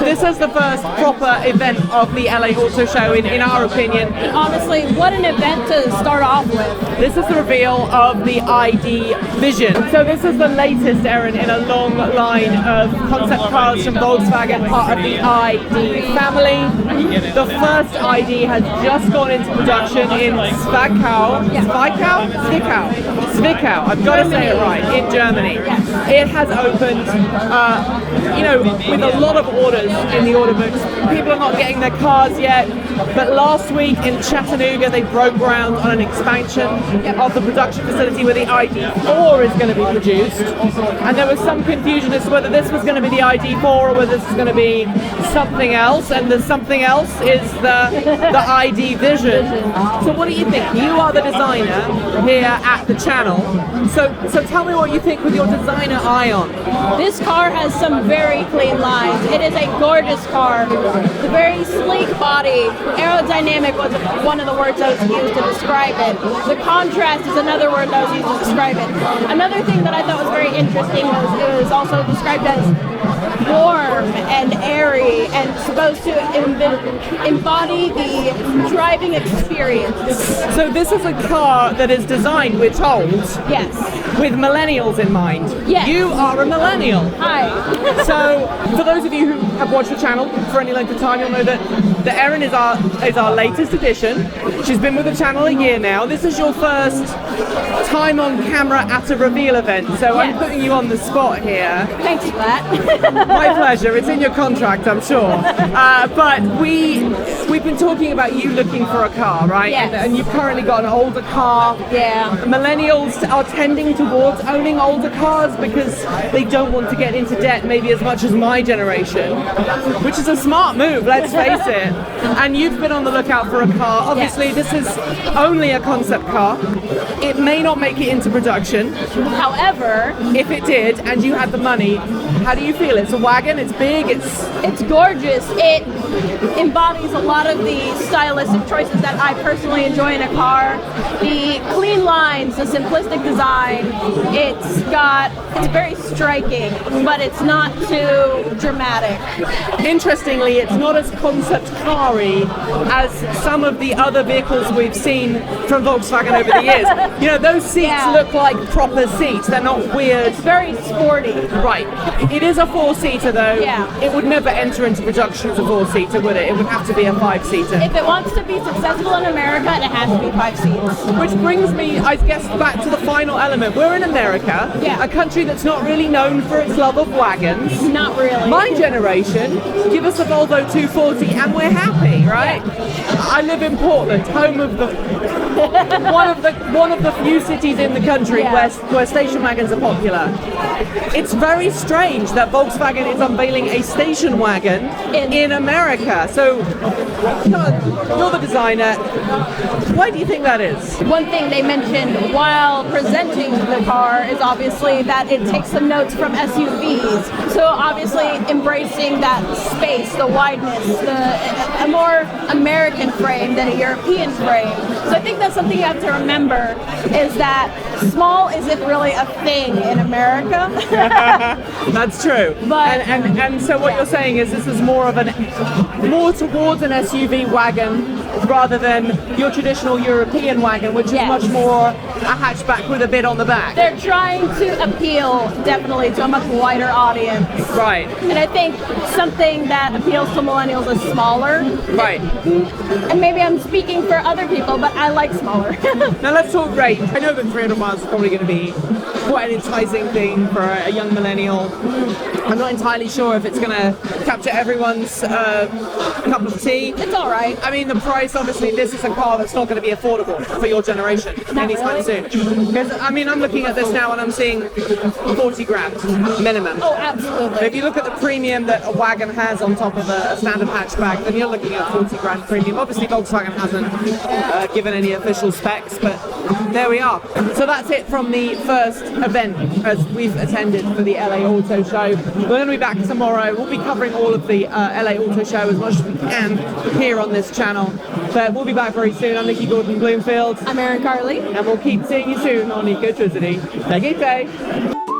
this is the first proper event of the LA Auto Show, in our opinion. Honestly, what an event to start off with. This is the reveal of the ID Vizzion. So this is the latest, Erin, in a long line of concept cars from Volkswagen, part of the ID family. The first ID has just gone into production in Zwickau. I've got to say it right, in Germany. It has opened, with a lot of orders in the order books. People are not getting their cars yet, but last week in Chattanooga they broke ground on an expansion of the production facility where the ID4 is going to be produced, and there was some confusion as to whether this was going to be the ID4 or whether this is going to be something else, and the something else is the ID Vision. So what do you think? You are the designer here at the channel, so tell me what you think with your designer eye on. This car has some very clean lines. It is a gorgeous car. The very sleek body. Aerodynamic was one of the words that was used to describe it. The contrast is another word that was used to describe it. Another thing that I thought was very interesting was it was also described as warm and airy and supposed to embody the driving experience. So this is a car that is designed, we're told, yes, with millennials in mind. Yes. You are a millennial. Hi. So for those of you who have watched the channel for any length of time, you'll know that Erin is our latest addition. She's been with the channel a year now. This is your first time on camera at a reveal event, so yes. I'm putting you on the spot here. Thanks for that. My pleasure. It's in your contract, I'm sure. But we've been talking about you looking for a car, right? Yes. And you've currently got an older car. Yeah. Millennials are tending towards owning older cars because they don't want to get into debt maybe as much as my generation, which is a smart move, let's face it. And you've been on the lookout for a car. Obviously, yes. This is only a concept car. It may not make it into production. However, if it did and you had the money, how do you feel? It's a wagon, it's big, it's gorgeous. It embodies a lot of the stylistic choices that I personally enjoy in a car. The clean lines, the simplistic design, it's very striking, but it's not too dramatic. Interestingly, it's not as concept car-y as some of the other vehicles we've seen from Volkswagen over the years. You know, those seats look like proper seats. They're not weird. It's very sporty. Right. It is a four-seater though. Yeah. It would never enter into production as a four-seater, would it? It would have to be a five-seater. If it wants to be successful in America, it has to be 5 seats. Which brings me, I guess, back to the final element. We're in America, a country that's not really known for its love of wagons. Not really. My generation, give us a Volvo 240 and we're happy, right? Yeah. I live in Portland, home of the one of the few cities in the country where station wagons are popular. It's very strange that Volkswagen is unveiling a station wagon in America. So, you're the designer. Why do you think that is? One thing they mentioned while presenting the car is obviously that it takes some notes from SUVs. So obviously embracing that space, the wideness, a more American frame than a European frame. So I think that's something you have to remember, is that small isn't really a thing in America. That's true. But, and so what you're saying is this is more towards an SUV wagon rather than your traditional European wagon, which is much more a hatchback with a bit on the back. They're trying to appeal definitely to a much wider audience. Right. And I think something that appeals to millennials is smaller. Right. And maybe I'm speaking for other people, but I like smaller. Now let's talk range. I know that 300 miles is probably going to be quite an enticing thing for a young millennial. I'm not entirely sure if it's going to capture everyone's cup of tea. It's all right. I mean, the price, obviously, this is a car that's not going to be affordable for your generation anytime soon. Because, I mean, I'm looking at this now and I'm seeing 40 grand minimum. Oh, absolutely. If you look at the premium that a wagon has on top of a standard hatchback, then you're looking at 40 grand premium. Obviously, Volkswagen hasn't given any official specs, but there we are. So that's it from the first event as we've attended for the LA Auto Show. We're going to be back tomorrow. We'll be covering all of the LA Auto Show as much as we can here on this channel. But we'll be back very soon. I'm Nikki Gordon-Bloomfield. I'm Erin Carley. And we'll keep seeing you soon on Ecotricity. Take it easy.